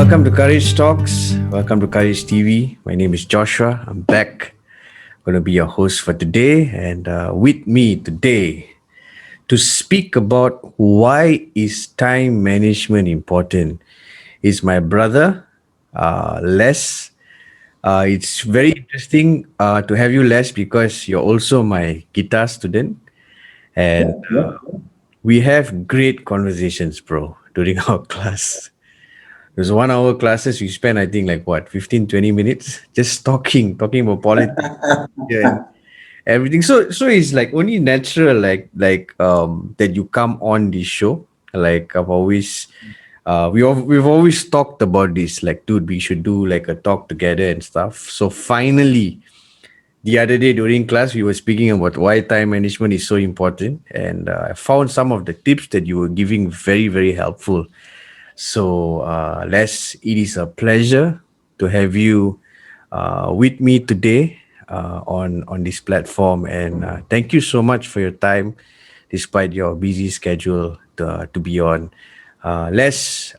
Welcome to Courage Talks. Welcome to Courage TV. My name is Joshua. I'm back. Going to be your host for today, and with me today to speak about why is time management important is my brother, Les. It's very interesting to have you, Les, because you're also my guitar student, and Yeah. we have great conversations, bro, during our class. There's 1 hour classes. We spend, I think, like what, 15, 20 minutes just talking about politics and everything. So it's like only natural, that you come on this show. Like I've always, we've always talked about this. Like, dude, we should do like a talk together and stuff. So finally, the other day during class, we were speaking about why time management is so important, and I found some of the tips that you were giving very, very helpful. So, Les, it is a pleasure to have you with me today on this platform, and thank you so much for your time, despite your busy schedule to be on. Les,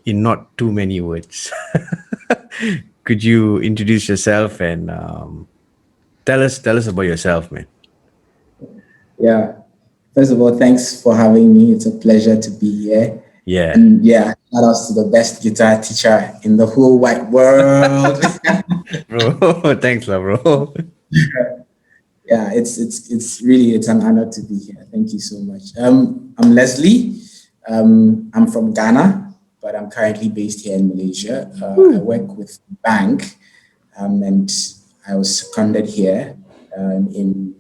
in not too many words, could you introduce yourself and tell us about yourself, man? Yeah. First of all, thanks for having me. It's a pleasure to be here. Yeah, And yeah, shout outs to the best guitar teacher in the whole wide world. bro. Thanks, lah, bro. Yeah, it's really it's an honor to be here. Thank you so much. I'm Leslie. I'm from Ghana, but I'm currently based here in Malaysia. I work with bank, and I was seconded here in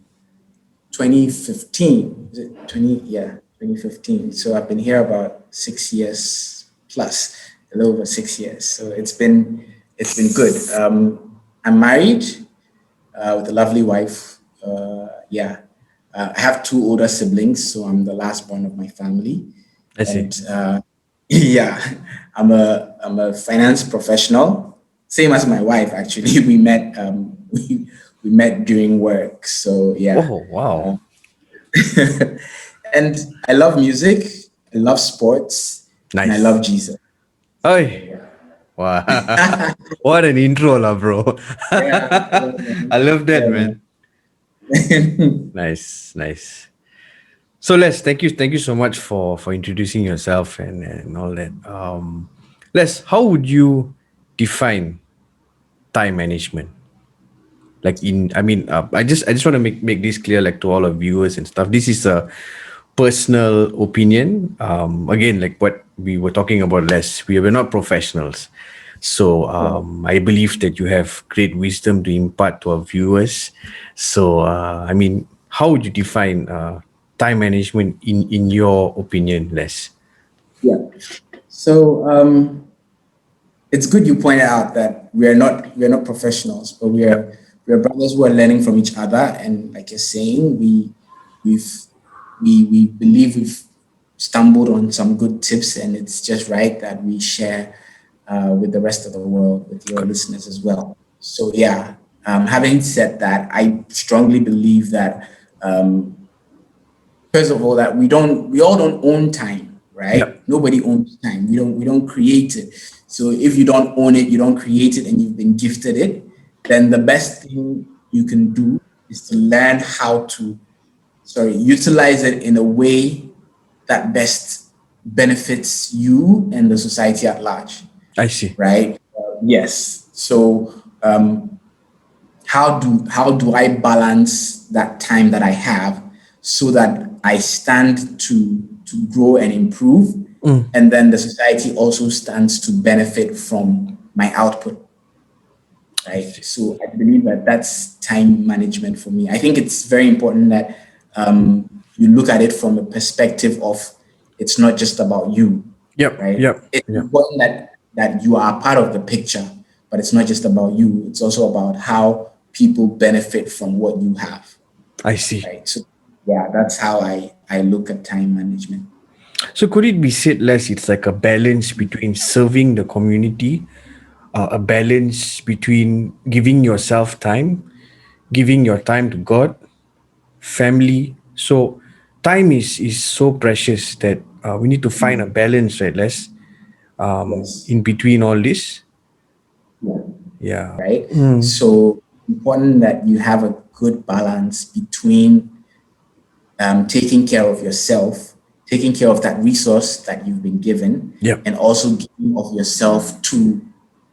2015. Is it 20? Yeah, 2015. So I've been here about 6 years plus, a little over 6 years. So it's been good. I'm married with a lovely wife. Yeah, I have two older siblings, so I'm the last born of my family, I see. and yeah, I'm a finance professional, same as my wife. Actually, we met during work. So yeah, Oh, wow. and I love music, I love sports, and I Nice. love Jesus. So Oi. yeah, Wow. What an intro, lah, bro. yeah, I love that, yeah, man. man. Nice, nice. So Les, thank you so much for introducing yourself and all that. Les, how would you define time management? Like I just want to make this clear, like to all our viewers and stuff. This is a personal opinion. Again, like what we were talking about less, we were not professionals. So Yeah. I believe that you have great wisdom to impart to our viewers. So how would you define time management in your opinion, Les? Yeah. So it's good you pointed out that we are not professionals, but Yep. we are brothers who are learning from each other. And like you're saying, we've we believe we've stumbled on some good tips, and it's just right that we share with the rest of the world, with your listeners as well. So yeah, having said that, I strongly believe that first of all, that we all don't own time, right? Yep. Nobody owns time. We don't create it. So if you don't own it, you don't create it, and you've been gifted it, then the best thing you can do is to learn how to, sorry, utilize it in a way that best benefits you and the society at large, I see. right? Yes. So how do I balance that time that I have so that I stand to grow and improve, Mm, and then the society also stands to benefit from my output, I right? see. So I believe that that's time management for me. I think it's very important that you look at it from a perspective of it's not just about you, Yep. right? Yep. It's Yep. important that you are part of the picture, but it's not just about you. It's also about how people benefit from what you have, I see. right? So yeah, that's how I look at time management. So could it be said less? It's like a balance between serving the community, a balance between giving yourself time, giving your time to God, family. So time is so precious that we need to find a balance, right, Les? Yes. in between all this. Yeah. Yeah. Right. Mm. So important that you have a good balance between taking care of yourself, taking care of that resource that you've been given, Yep. and also giving of yourself to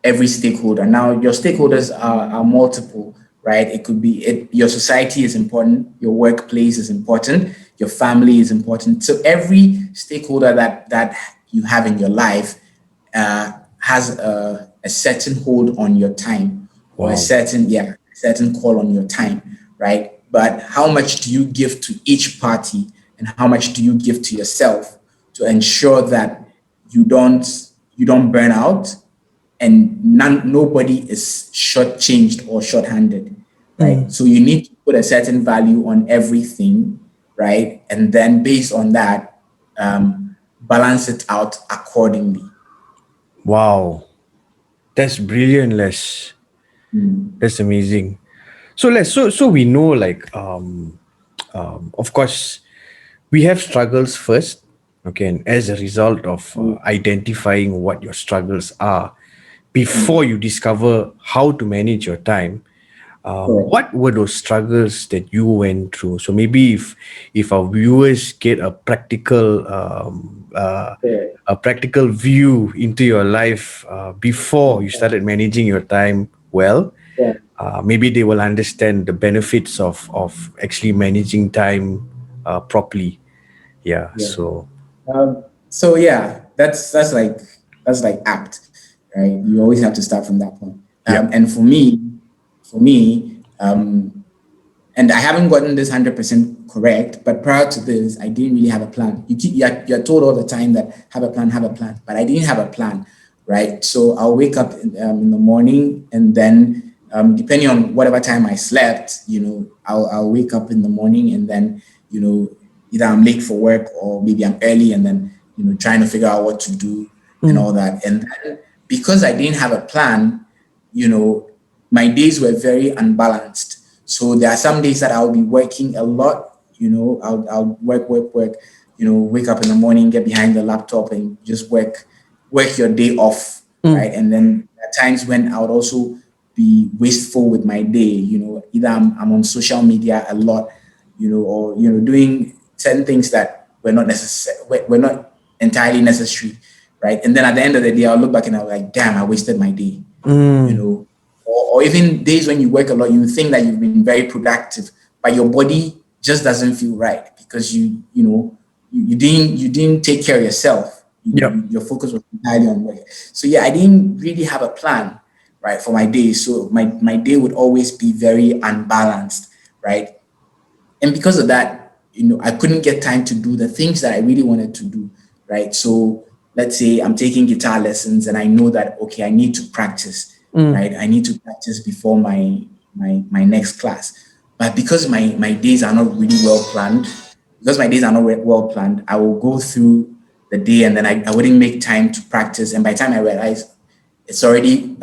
every stakeholder. Now, your stakeholders are multiple, right? It could be your society is important, your workplace is important, your family is important. So every stakeholder that you have in your life has a certain hold on your time or a Wow. certain certain call on your time, right? But how much do you give to each party and how much do you give to yourself to ensure that you don't you don't burn out and nobody is shortchanged or shorthanded, right? So you need to put a certain value on everything, right? And then based on that, balance it out accordingly. Wow. That's brilliant, Les. Mm. That's amazing. So Les, so we know like of course we have struggles first. Okay, and as a result of identifying what your struggles are before Mm. you discover how to manage your time, Correct. what were those struggles that you went through? So maybe if our viewers get Correct. a practical view into your life before you started managing your time well, Yeah. maybe they will understand the benefits of actually managing time properly. Yeah. Yeah. So So yeah, that's like apt, right? You always have to start from that point. yeah. And for me, and I haven't gotten this 100% correct, but prior to this, I didn't really have a plan. You're told all the time that have a plan, but I didn't have a plan, right? So I'll wake up in the morning, and then depending on whatever time I slept, I'll wake up in the morning, and then either I'm late for work or maybe I'm early, and then trying to figure out what to do and all that. And then because I didn't have a plan, you know, my days were very unbalanced. So there are some days that I'll be working a lot, I'll work, wake up in the morning, get behind the laptop and just work your day off, right? And then there are times when I would also be wasteful with my day, either I'm on social media a lot, or, doing certain things that were not necessary, were not entirely necessary, right? And then at the end of the day, I'll look back and I'll be like, damn, I wasted my day, or even days when you work a lot, you think that you've been very productive, but your body just doesn't feel right because you didn't take care of yourself. Yep. Your focus was entirely on work. So yeah, I didn't really have a plan, right, for my day. So my day would always be very unbalanced, right? And because of that, I couldn't get time to do the things that I really wanted to do, right? So let's say I'm taking guitar lessons and I know that okay, I need to practice, right? I need to practice before my next class. But because my days are not really well planned, well planned, I will go through the day and then I wouldn't make time to practice. And by the time I realize it's already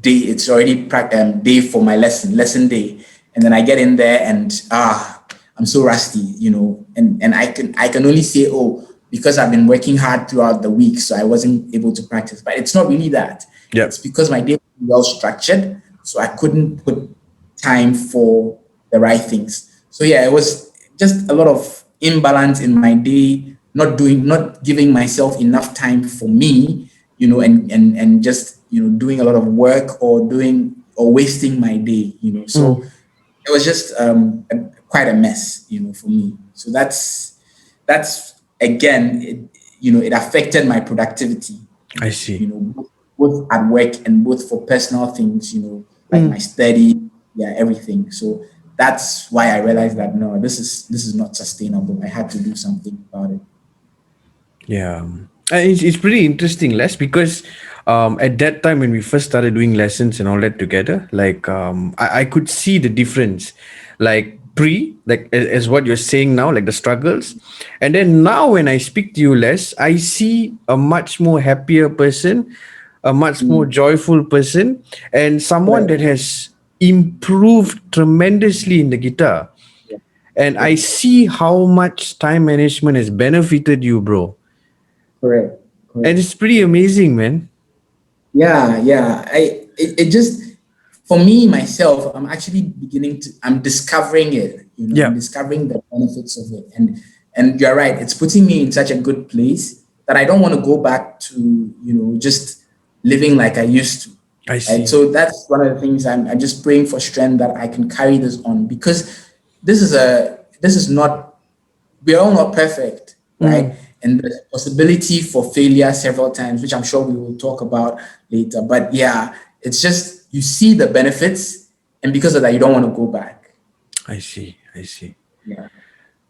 day for my lesson day, and then I get in there and I'm so rusty, and I can only say, oh, because I've been working hard throughout the week, so I wasn't able to practice. But it's not really that. It's Yep. because my day was well structured, so I couldn't put time for the right things. So yeah, it was just a lot of imbalance in my day, not giving myself enough time for me, and just doing a lot of work or wasting my day. So it was just quite a mess, for me. So that's again, it affected my productivity, I see. both at work and both for personal things, like my study, yeah, everything. So that's why I realized that no, this is not sustainable. I had to do something about it. Yeah. It's pretty interesting, Les, because at that time when we first started doing lessons and all that together, like I could see the difference, like like as what you're saying now, like the struggles. And then now when I speak to you, Les, I see a much more happier person, a much more Mm. joyful person, and someone Correct. that has improved tremendously in the guitar. Yeah. And I Yeah. see how much time management has benefited you, bro. Correct. And it's pretty amazing, man. Yeah, yeah. It just, for me myself, I'm actually I'm discovering it. I'm Yeah, discovering the benefits of it, and you're right. It's putting me in such a good place that I don't want to go back to just living like I used to. I Right. see. So that's one of the things I'm just praying for strength that I can carry this on, because this is not, we're all not perfect, right? Mm, And there's a possibility for failure several times, which I'm sure we will talk about later. But yeah, it's just you see the benefits, and because of that, you don't want to go back. I see. I see. Yeah.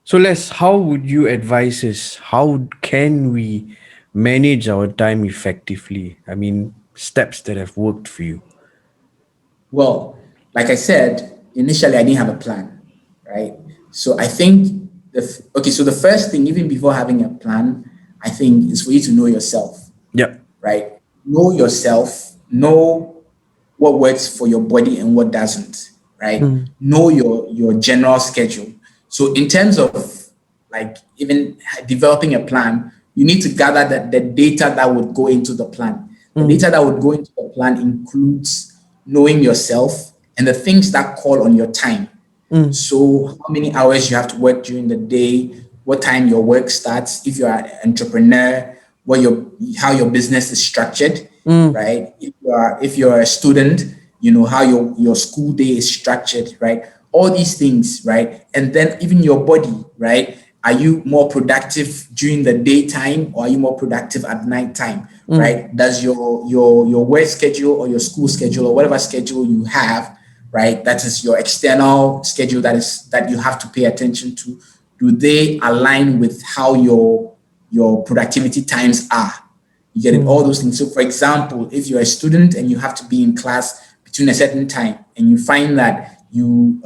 So, Les, how would you advise us? How can we manage our time effectively? I mean, steps that have worked for you. Well, like I said, initially I didn't have a plan, right? So I think okay. So the first thing, even before having a plan, I think is for you to know yourself, Yep. right? Know yourself, know what works for your body and what doesn't, right? Mm, Know your general schedule. So in terms of like even developing a plan, you need to gather the data that would go into the plan. The mm, data that would go into the plan includes knowing yourself and the things that call on your time. mm, So how many hours you have to work during the day, what time your work starts, if you're an entrepreneur, what your how your business is structured, mm, right? If you're a student, how your school day is structured, right? All these things, right? And then even your body, right? Are you more productive during the daytime, or are you more productive at nighttime, mm, right? Does your work schedule or your school schedule or whatever schedule you have, right? That is your external schedule, that you have to pay attention to. Do they align with how your productivity times are? You get it, all mm, those things. So, for example, if you're a student and you have to be in class between a certain time, and you find that you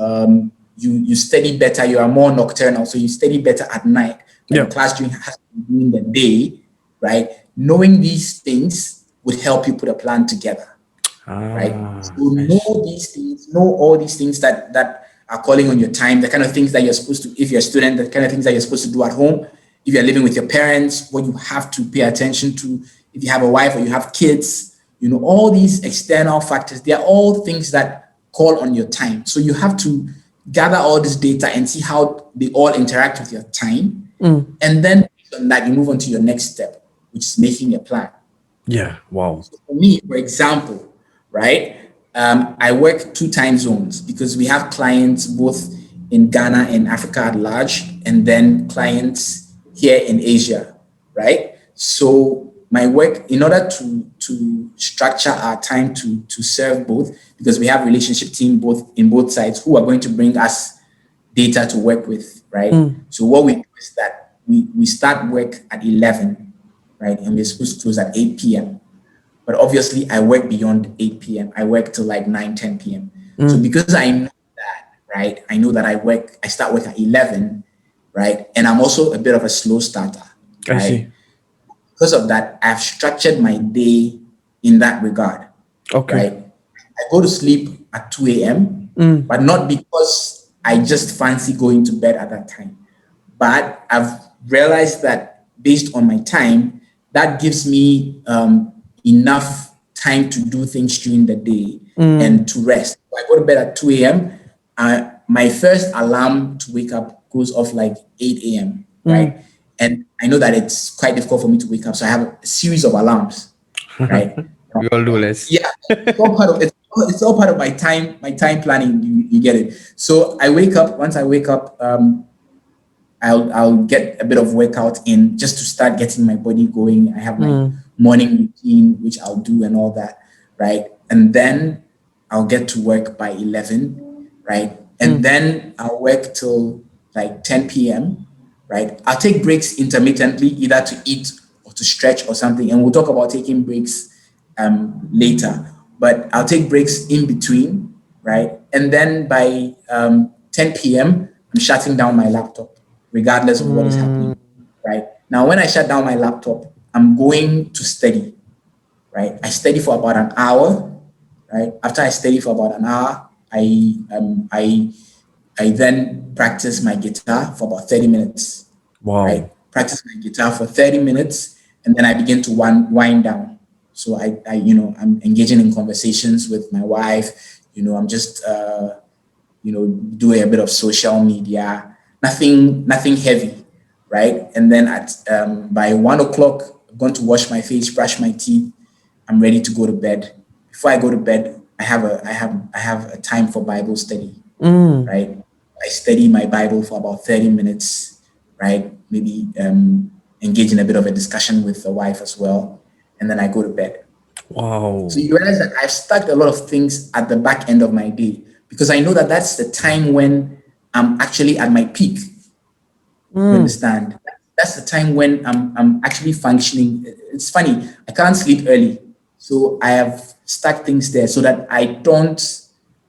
study better, you are more nocturnal, so you study better at night, but the yep. class during has to be during the day, right? Knowing these things would help you put a plan together, right? So Ah, I see. know these things, know all these things that are calling on your time, the kind of things that you're supposed to, if you're a student, the kind of things that you're supposed to do at home. If you're living with your parents, what you have to pay attention to. If you have a wife or you have kids, all these external factors, they are all things that call on your time. So you have to gather all this data and see how they all interact with your time. Mm, And then based on that, you move on to your next step, which is making a plan. yeah. Wow. For me, for example, right, I work two time zones because we have clients both in Ghana and Africa at large, and then clients here in Asia, right? So my work, in order to structure our time to serve both, because we have relationship team both in both sides who are going to bring us data to work with, right? Mm, So what we do is that we start work at 11, right, and we're supposed to close at 8 p.m. But obviously, I work beyond 8 p.m. I work till like 9, 10 p.m. So mm, because I know that, right, I know that I start work at 11, right? And I'm also a bit of a slow starter, I right? see. Because of that, I've structured my day in that regard, Okay. right? I go to sleep at 2 a.m., Mm, but not because I just fancy going to bed at that time. But I've realized that based on my time, that gives me enough time to do things during the day mm, and to rest. So I go to bed at 2 a.m. My first alarm to wake up goes off like 8 a.m., mm. right? And I know that it's quite difficult for me to wake up. So I have a series of alarms, right? We all do less. Yeah, it's all part of my time planning. You get it. So I wake up. Once I wake up, I'll get a bit of workout in just to start getting my body going. I have my Mm, morning routine, which I'll do and all that, right? And then I'll get to work by 11, right? And mm, then I'll work till like 10 p.m., right? I'll take breaks intermittently, either to eat or to stretch or something. And we'll talk about taking breaks later. But I'll take breaks in between, right? And then by 10 p.m., I'm shutting down my laptop, regardless of what is mm. happening, right? Now, when I shut down my laptop, I'm going to study, right? I study for about an hour, right? After I study for about an hour, I then practice my guitar for about 30 minutes, right? Wow. Practice my guitar for 30 minutes. and then I begin to wind down. So I'm engaging in conversations with my wife. I'm just doing a bit of social media, nothing heavy, right? And then at by 1 o'clock, I'm going to wash my face, brush my teeth. I'm ready to go to bed. Before I go to bed, I have a time for Bible study, Mm. right? I study my Bible for about 30 minutes, right? Maybe engage in a bit of a discussion with the wife as well, and then I go to bed. So Wow. you realize that I've stacked a lot of things at the back end of my day because I know that that's the time when I'm actually at my peak. You Mm. understand? That's the time when I'm actually functioning. It's funny, I can't sleep early. So I have stacked things there so that I don't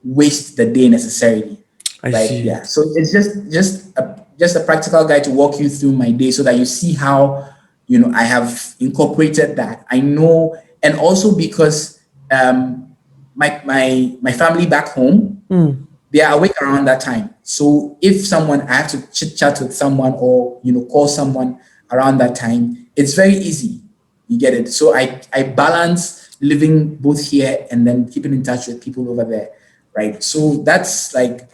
waste the day necessarily. I Right? see. Yeah. So it's just a practical guide to walk you through my day so that you see how I have incorporated that. I know, and also because my family back home, Mm. they are awake around that time. So if someone I have to chit chat with someone or call someone around that time, it's very easy. You get it. So I balance living both here and then keeping in touch with people over there, right? So that's like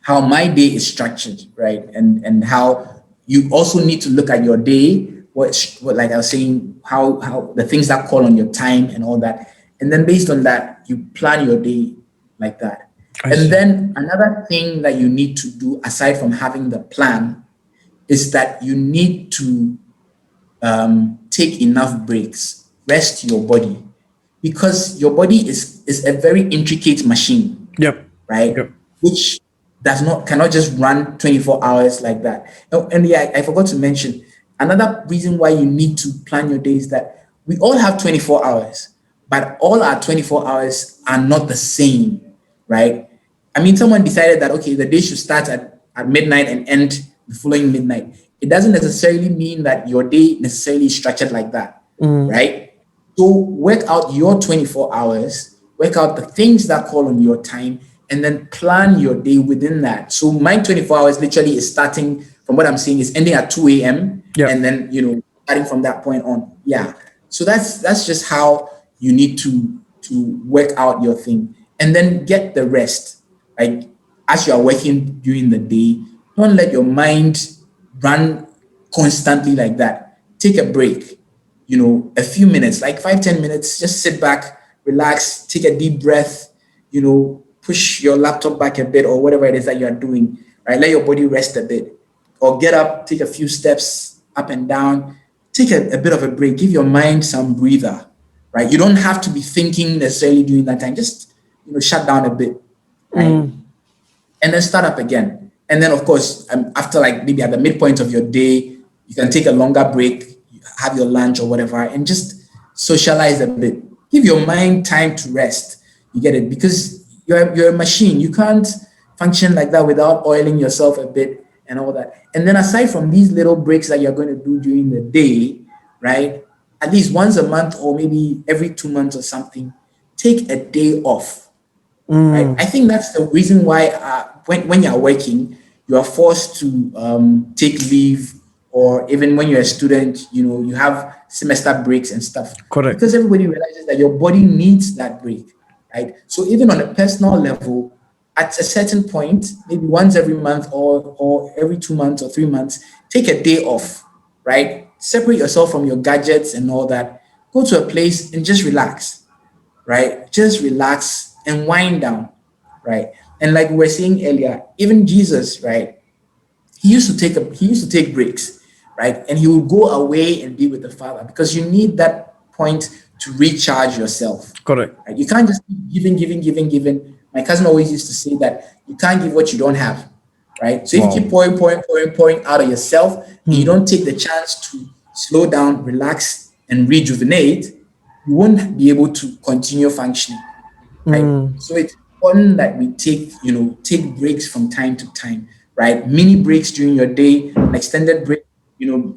how my day is structured, right? And how you also need to look at your day, what like I was saying, how the things that call on your time and all that, and then based on that, you plan your day like that. I And see. then another thing that you need to do aside from having the plan is that you need to take enough breaks, rest your body, because your body is a very intricate machine, Yep. right? Yep. Which does not cannot just run 24 hours like that. Oh, and yeah, I forgot to mention another reason why you need to plan your days that we all have 24 hours, but all our 24 hours are not the same, right? I mean, someone decided that okay, the day should start at midnight and end the following midnight. It doesn't necessarily mean that your day necessarily is structured like that, Mm. right? So work out your 24 hours, work out the things that call on your time, and then plan your day within that. So my 24 hours literally is starting from what I'm saying is ending at 2 a.m. and Yep. then starting from that point on. Yeah. So that's just how you need to work out your thing. And then get the rest. Like as you are working during the day, don't let your mind run constantly like that. Take a break, a few minutes, like 5, 10 minutes, just sit back, relax, take a deep breath, push your laptop back a bit or whatever it is that you are doing, right? Let your body rest a bit. Or get up, take a few steps up and down, take a bit of a break, give your mind some breather, right? You don't have to be thinking necessarily during that time. Just, shut down a bit, right? Mm. And then start up again. And then, of course, after like maybe at the midpoint of your day, you can take a longer break, have your lunch or whatever, and just socialize a bit. Give your mind time to rest. You get it? Because you're a machine. You can't function like that without oiling yourself a bit and all that. And then aside from these little breaks that you're going to do during the day, right? At least once a month or maybe every 2 months or something, take a day off, right? I Mm. think that's the reason why when you're working, you are forced to take leave, or even when you're a student, you have semester breaks and stuff, Correct. because everybody realizes that your body needs that break, right? So even on a personal level, at a certain point, maybe once every month or every 2 months or 3 months, take a day off, right? Separate yourself from your gadgets and all that. Go to a place and just relax, right? Just relax and wind down, right? And like we were saying earlier, even Jesus, right? He used to take breaks, right? And he would go away and be with the Father because you need that point to recharge yourself, Correct. right? You can't just keep giving, giving, giving, giving. My cousin always used to say that you can't give what you don't have, right? So if you keep Wow. pouring, pouring, pouring, pouring out of yourself and you Hmm. don't take the chance to slow down, relax, and rejuvenate, you won't be able to continue functioning, right? Mm. So it's important that we take breaks from time to time, right? Mini breaks during your day, an extended break,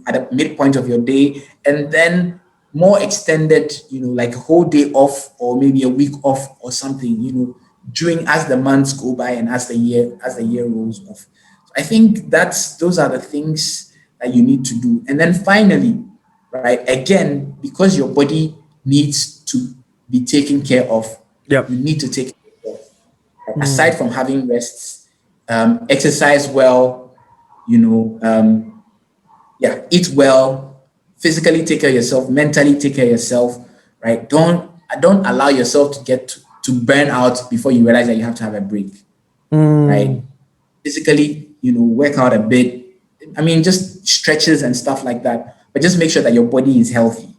at the midpoint of your day, and then more extended, like a whole day off or maybe a week off or something, during as the months go by and as the year rolls off. So I think those are the things that you need to do. And then finally, right? Again, because your body needs to be taken care of, Yep. you need to take care of yourself. Right? Aside Mm. from having rests, exercise well, you know, yeah, eat well, physically take care of yourself, mentally take care of yourself, right? Don't allow yourself to get to burn out before you realize that you have to have a break, right? Mm. Physically, work out a bit. I mean, just stretches and stuff like that. But just make sure that your body is healthy,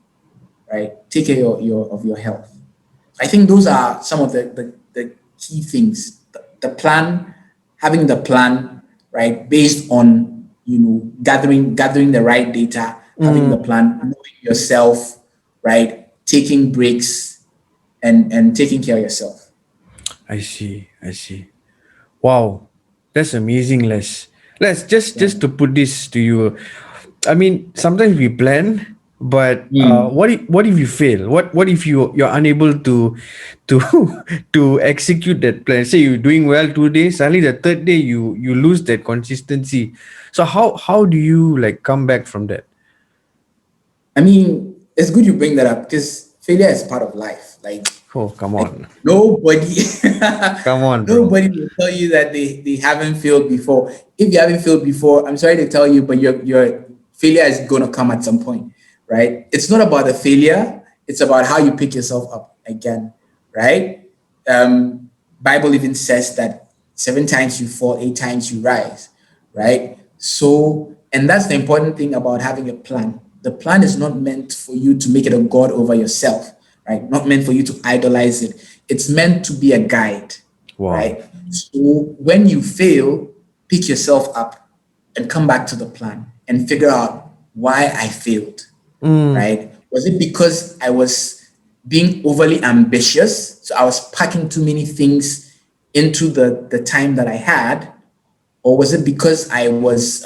right? Take care of your health. I think those are some of the key things. The plan, having the plan, right, based on gathering the right data, having the Mm. plan, knowing yourself, right, taking breaks and taking care of yourself. I see. I see. Wow, that's amazing, Les. Les, Yeah. just to put this to you, I mean, sometimes we plan, but Mm. what if you fail? What if you're unable to to execute that plan? Say you're doing well 2 days, suddenly the third day you lose that consistency. So how do you like come back from that? I mean, it's good you bring that up because failure is part of life. Oh, come Like on, nobody, come on, bro. nobody will tell you that they haven't failed before. If you haven't failed before, I'm sorry to tell you, but your failure is gonna come at some point, right? It's not about the failure; it's about how you pick yourself up again, right? Bible even says that 7 times you fall, 8 times you rise, right? So, and that's the important thing about having a plan. The plan is not meant for you to make it a god over yourself, right? Not meant for you to idolize it. It's meant to be a guide, Wow. right? So when you fail, pick yourself up and come back to the plan and figure out why I failed, Mm. right? Was it because I was being overly ambitious? So I was packing too many things into the time that I had, or was it because I was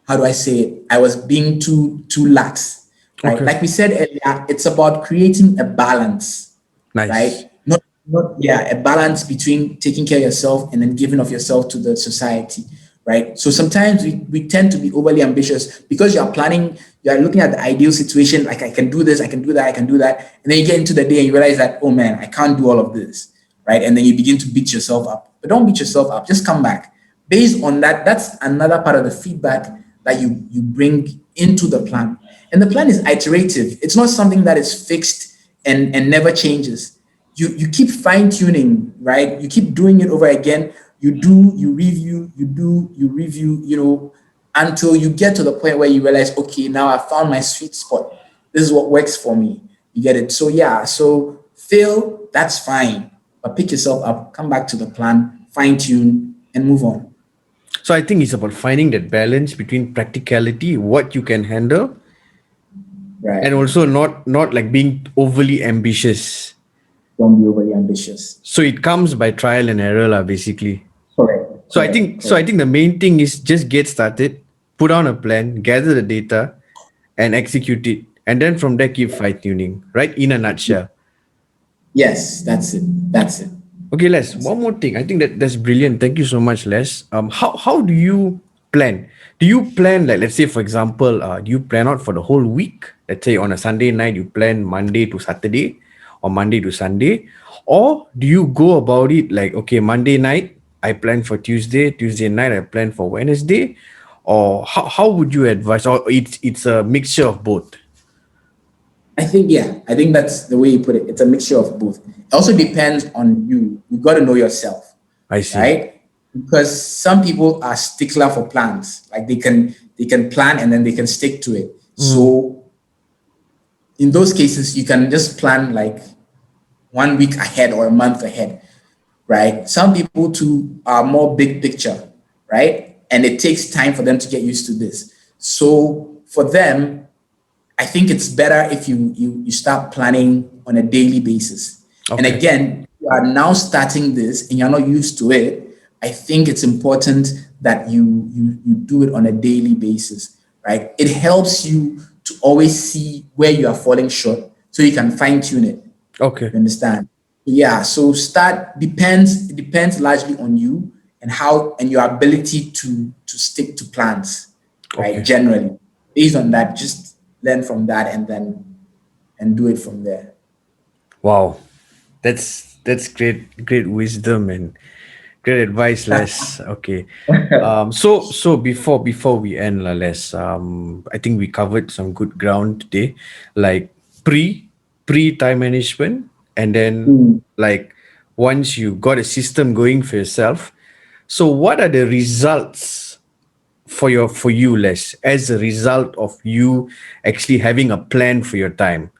how do I say it? I was being too lax, right? Okay. Like we said earlier, it's about creating a balance, Nice. right? Not yeah, a balance between taking care of yourself and then giving of yourself to the society, right? So sometimes we tend to be overly ambitious because you are planning, you are looking at the ideal situation, like I can do this, I can do that, I can do that, and then you get into the day and you realize that, oh man, I can't do all of this, right? And then you begin to beat yourself up. But don't beat yourself up, just come back. Based on that, that's another part of the feedback that you bring into the plan. And the plan is iterative. It's not something that is fixed and never changes. You keep fine tuning, right? You keep doing it over again. You review, you review, until you get to the point where you realize, okay, now I found my sweet spot. This is what works for me. You get it? So yeah, so fail, that's fine. But pick yourself up, come back to the plan, fine tune, and move on. So I think it's about finding that balance between practicality, what you can handle, and Right. also not like being overly ambitious. Don't be overly ambitious. So it comes by trial and error, lah, basically. Correct. So I Correct. think so I Correct. think the main thing is just get started, put on a plan, gather the data, and execute it, and then from there keep fine tuning. Right, in a nutshell. Yes, that's it. That's it. Okay, Les. That's it. One more thing. I think that's brilliant. Thank you so much, Les. How do you plan? Do you plan like, let's say for example, do you plan out for the whole week? Let's say on a Sunday night you plan Monday to Saturday, or Monday to Sunday, or do you go about it like, okay, Monday night I plan for Tuesday, Tuesday night I plan for Wednesday, or how would you advise? Or it's a mixture of both. I think, yeah, I think that's the way you put it. It's a mixture of both. It also depends on you. You got to know yourself, I see. right? Because some people are stickler for plans. Like they can plan and then they can stick to it. Mm, So in those cases, you can just plan like 1 week ahead or a month ahead, right? Some people too are more big picture, right? And it takes time for them to get used to this. So for them, I think it's better if you start planning on a daily basis. And okay. again, you are now starting this and you're not used to it. I think it's important that you do it on a daily basis, right? It helps you to always see where you are falling short so you can fine tune it. Okay. You understand? Yeah. So start depends. It depends largely on you and how and your ability to stick to plans, right? Okay. Generally, based on that, just learn from that, and then and do it from there. Wow, that's great wisdom and great advice, Les. Okay. So before we end, Les, I think we covered some good ground today, like pre time management, and then Mm. like once you got a system going for yourself. So what are the results for you, Les, as a result of you actually having a plan for your time?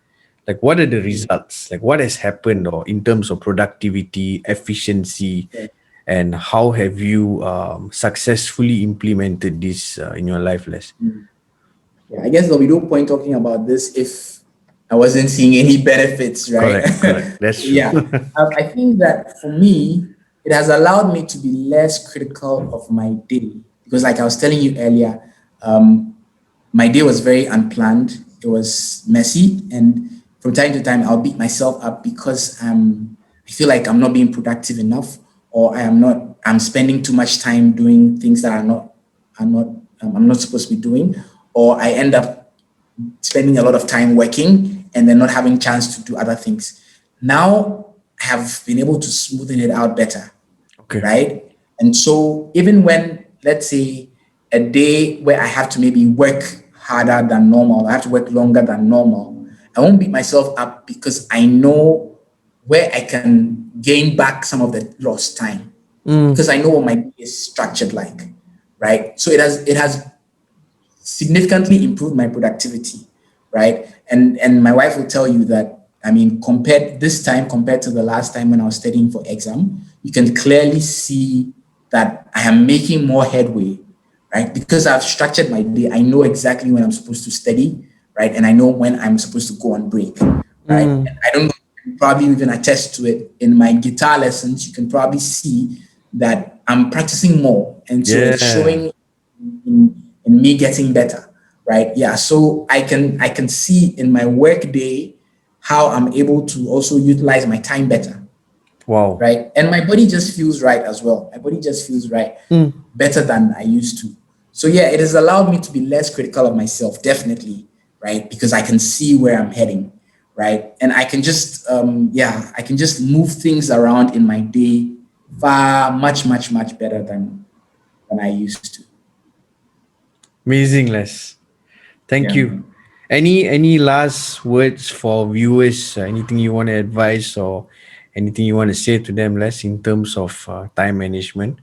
Like what are the results? Like what has happened, or in terms of productivity, efficiency, Yeah. and how have you successfully implemented this in your life, Les? Yeah, I guess there'll be no point talking about this if I wasn't seeing any benefits, right? Correct. That's true. Yeah. I think that for me, it has allowed me to be less critical of my day because, like I was telling you earlier, my day was very unplanned. It was messy, and from time to time, I'll beat myself up because I feel like I'm not being productive enough, or I am not. I'm spending too much time doing things that are not. I'm not supposed to be doing, or I end up spending a lot of time working and then not having chance to do other things. Now I have been able to smoothen it out better, Okay. right? And so even when, let's say, a day where I have to maybe work harder than normal, I have to work longer than normal, I won't beat myself up because I know where I can gain back some of the lost time Mm. because I know what my day is structured like, right? So it has significantly improved my productivity, right? And my wife will tell you that, I mean, compared this time compared to the last time when I was studying for exam, you can clearly see that I am making more headway, right? Because I've structured my day. I know exactly when I'm supposed to study, right? And I know when I'm supposed to go on break, right? Mm. And I don't know, you can probably even attest to it in my guitar lessons. You can probably see that I'm practicing more. And so it's Yeah. showing in me getting better, right? Yeah, so I can see in my work day how I'm able to also utilize my time better, Wow. right? And my body just feels right as well. My body just feels right, Mm. better than I used to. So yeah, it has allowed me to be less critical of myself, definitely, right? Because I can see where I'm heading, right? And I can just I can just move things around in my day far much better than I used to. Amazing, Les. Thank Yeah. you. Any last words for viewers? Anything you want to advise, or anything you want to say to them, Les, in terms of time management?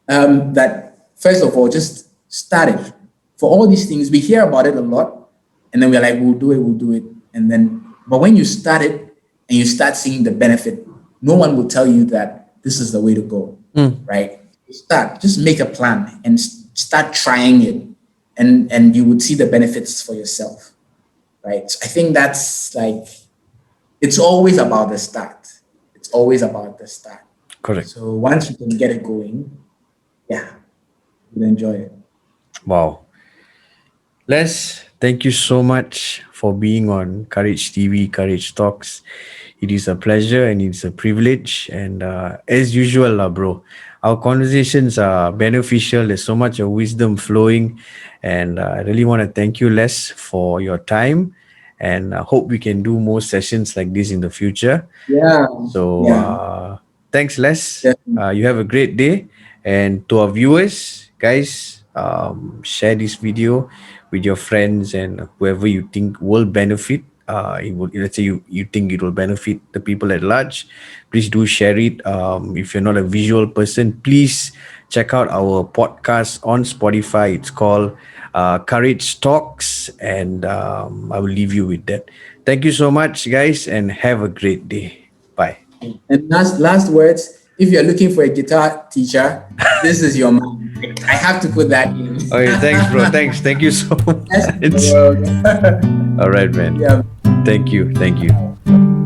That first of all, just start it. For all these things, we hear about it a lot, and then we're like, we'll do it, and then, but when you start it and you start seeing the benefit, no one will tell you that this is the way to go, Mm. right? Start, just make a plan and start trying it, and you would see the benefits for yourself, right? So I think that's like it's always about the start. It's always about the start. Correct. So once you can get it going, yeah, you'll enjoy it. Wow. Les, thank you so much for being on Courage TV, Courage Talks. It is a pleasure and it's a privilege. And as usual, bro, our conversations are beneficial. There's so much of wisdom flowing. And I really want to thank you, Les, for your time. And I hope we can do more sessions like this in the future. Yeah, So yeah, thanks, Les. definitely. You have a great day. And to our viewers, guys, share this video with your friends and whoever you think will benefit. It will, let's say you think it will benefit the people at large. Please do share it. If you're not a visual person, please check out our podcast on Spotify. It's called Courage Talks, and I will leave you with that. Thank you so much, guys, and have a great day. Bye. And last words, if you're looking for a guitar teacher, this is your man. I have to put that in. Okay, thanks, bro. Thanks. Thank you so Best in the much. world. All right, man. Yeah. Thank you. Thank you.